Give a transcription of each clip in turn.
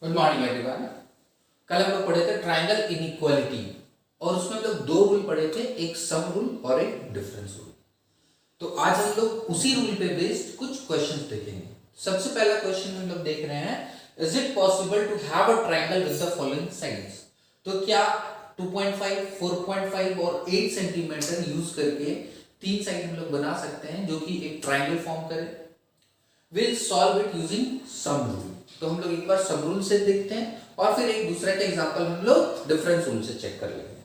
Good morning everyone. कल हम लोग पढ़े थे ट्रायंगल इनइक्वालिटी और उसमें हम लोग दो रूल पढ़े थे, एक सम रूल और एक डिफरेंस रूल। तो आज हम लोग उसी रूल पे बेस्ड कुछ क्वेश्चंस देखेंगे। सबसे पहला क्वेश्चन हम लोग देख रहे हैं, is it possible to have a triangle with the following sides. तो क्या 2.5, 4.5 और 8 सेंटीमीटर यूज करके तीन साइड हम लोग बना सकते हैं जो कि एक ट्रायंगल फॉर्म करे। Will solve it using sum rule. तो हम लोग एक बार सम रूल से देखते हैं और फिर एक दूसरे का एग्जांपल हम लोग डिफरेंस रूल से चेक कर लेंगे।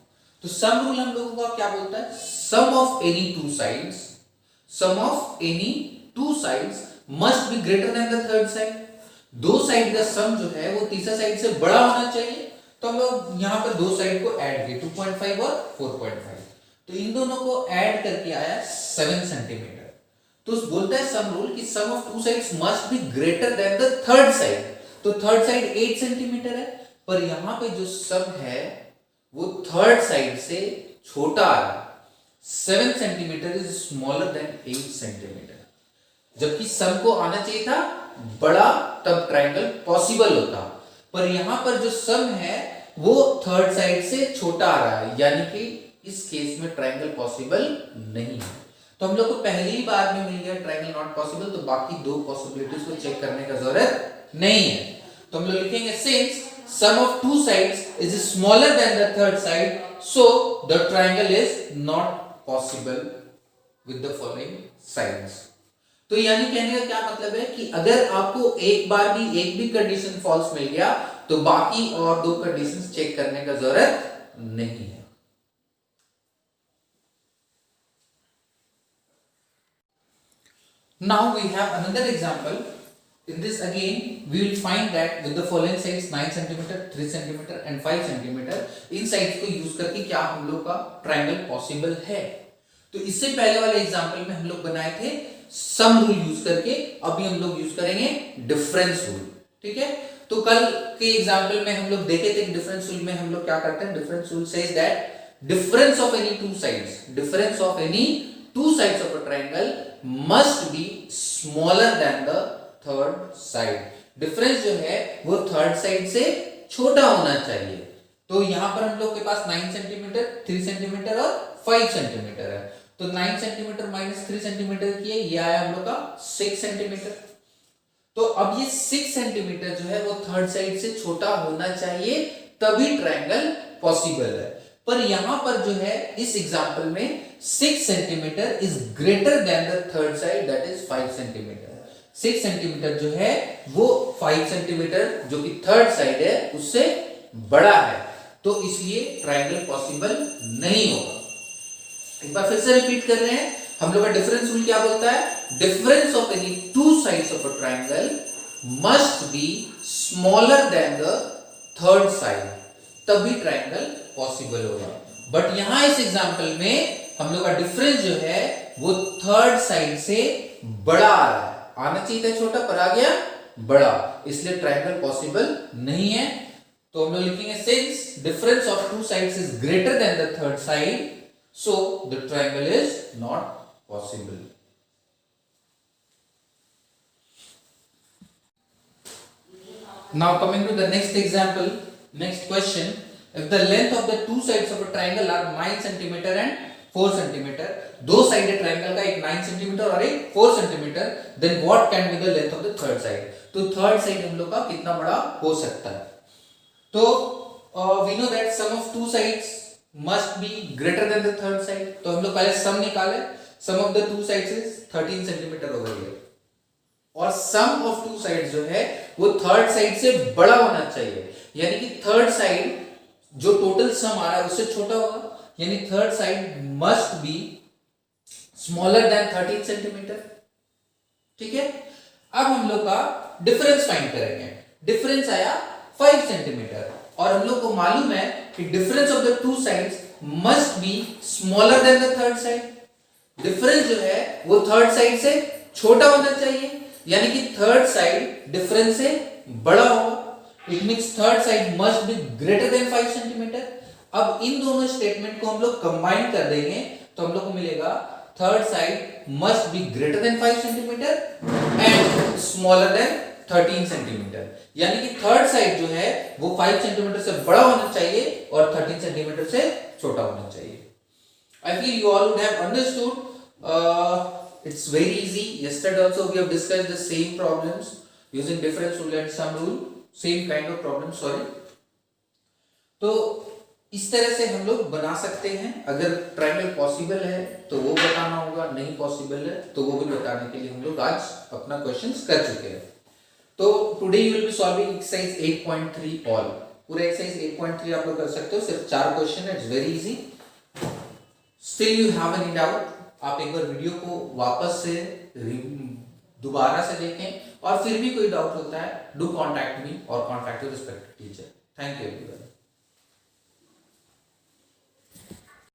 तो सम रूल हम लोगों का क्या बोलता है, sum of any two sides must be greater than the third side. दो साइड का सम जो है वो तीसरा साइड से बड़ा होना चाहिए। तो हम लोग यहाँ पर दो साइड को ऐड किए, 2.5 और 4.5। तो इन दोनों को ऐड करके आया 7 सेंटीमीटर। तो बोलता है सम रूल कि sum of two sides must be greater than the third side. तो थर्ड साइड 8 सेंटीमीटर है, पर यहां पे जो सम है वो थर्ड साइड से छोटा है। 7 centimetre is smaller then 8 centimetre. जबकि सम को आना चाहिए था बड़ा, तब ट्रायंगल पॉसिबल होता, पर यहां पर जो सम है वो थर्ड साइड से छोटा आ रहा है, यानी कि इस केस में ट्रायंगल पॉसिबल नहीं है। तो हम लोग को पहली ही बार में मिल गया ट्रायंगल नॉट पॉसिबल, तो बाकी दो पॉसिबिलिटीज को चेक करने का जरूरत नहीं है। तो हम लोग लिखेंगे since sum of two sides is smaller than the third side, so the triangle is not possible with the following sides. तो यानी कहने का क्या मतलब है कि अगर आपको एक बार भी एक भी कंडीशन फॉल्स मिल गया तो बाकी और दो कंडीशंस चेक करने का जरूरत नहीं है। Now we have another example. In this again we will find that with the following sides 9 cm, 3 cm and 5 cm, in sides को यूज करके क्या हम लोग का ट्रायंगल पॉसिबल है। तो इससे पहले वाले एग्जांपल में हम लोग बनाए थे सम रूल यूज करके, अभी हम लोग यूज करेंगे डिफरेंस रूल। ठीक है, तो कल के एग्जांपल में हम लोग देखे थे कि डिफरेंस रूल में हम लोग क्या करते हैं, difference rule says that difference of any two sides of a triangle must be smaller than the third side। Difference जो है वो थर्ड साइड से छोटा होना चाहिए। तो यहां पर हम लोग के पास 9 सेंटीमीटर, 3 सेंटीमीटर और 5 सेंटीमीटर है। तो 9 सेंटीमीटर माइनस 3 सेंटीमीटर किए, ये आया हम लोग का 6 सेंटीमीटर। तो अब ये 6 सेंटीमीटर जो है वो थर्ड साइड से छोटा होना चाहिए, तभी ट्रायंगल पॉसिबल है। पर यहां पर जो है इस एग्जांपल में 6 centimetre is greater than the third side, that is 5 centimetre. 6 centimetre जो है वो 5 सेंटीमीटर जो कि थर्ड साइड है उससे बड़ा है, तो इसलिए ट्रायंगल पॉसिबल नहीं होगा। एक बार फिर से रिपीट कर रहे हैं, हम लोग का डिफरेंस रूल क्या बोलता है, difference of any two sides of a triangle must be smaller than the third side, तभी ट्रायंगल पॉसिबल होगा। बट यहां इस एग्जांपल में हम लोग का डिफरेंस जो है वो थर्ड साइड से बड़ा आ रहा है। आना चाहिए था छोटा, पर आ गया बड़ा, इसलिए ट्रायंगल पॉसिबल नहीं है। तो हम लोग लिखेंगे since difference of two sides is greater than the third side, so the triangle is not possible. Now coming to the next example, next question, if the length of the two sides of a triangle are 9 cm and 4 cm, दो side है triangle का, एक 9 cm और एक 4 cm, then what can be the length of the third side। तो third side हम लोग का कितना बड़ा हो सकता है। तो we know that sum of two sides must be greater than the third side। तो हम लोग पहले सम निकाले, sum of the two sides is 13 cm over here, और सम ऑफ टू साइड जो है वो थर्ड साइड से बड़ा होना चाहिए, यानी कि थर्ड साइड जो टोटल सम आ रहा है उससे छोटा होगा, यानी third side must be smaller than 13 centimetre. ठीक है, अब हम लोग का डिफरेंस फाइंड करेंगे। डिफरेंस आया 5 सेंटीमीटर और हम लोग को मालूम है कि difference of the two sides must be smaller than the third side. Difference जो है वो थर्ड साइड से छोटा होना चाहिए, यानी कि थर्ड साइड डिफरेंस से बड़ा होगा। It means third side must be greater then 5 centimetre. अब इन दोनों स्टेटमेंट को हम लोग कंबाइन कर देंगे तो हम लोग को मिलेगा third side must be greater then 5 centimetre and smaller than 13 centimetre, यानी कि थर्ड साइड जो है वो 5 सेंटीमीटर से बड़ा होना चाहिए और 13 सेंटीमीटर से छोटा होना चाहिए. I feel you all would have understood. It's very easy. Yesterday also we have discussed the same problems using difference rule and sum rule. Same kind of problem. Sorry. तो इस तरह से हम लोग बना सकते हैं. अगर ट्रायंगल पॉसिबल है तो वो बताना होगा, नहीं पॉसिबल है तो वो भी बताने के लिए हम लोग आज अपना क्वेश्चंस कर चुके हैं. तो today you will be solving exercise 8.3 all. पूरा एक्सरसाइज 8.3 आप लोग कर सकते हो. सिर्फ 4 क्वेश्चन है. It's very easy. Still you have any doubt, आप एक बार वीडियो को वापस से दोबारा से देखें और फिर भी कोई डाउट होता है, डू कॉन्टैक्ट मी और contact your respective teacher. Thank you everyone.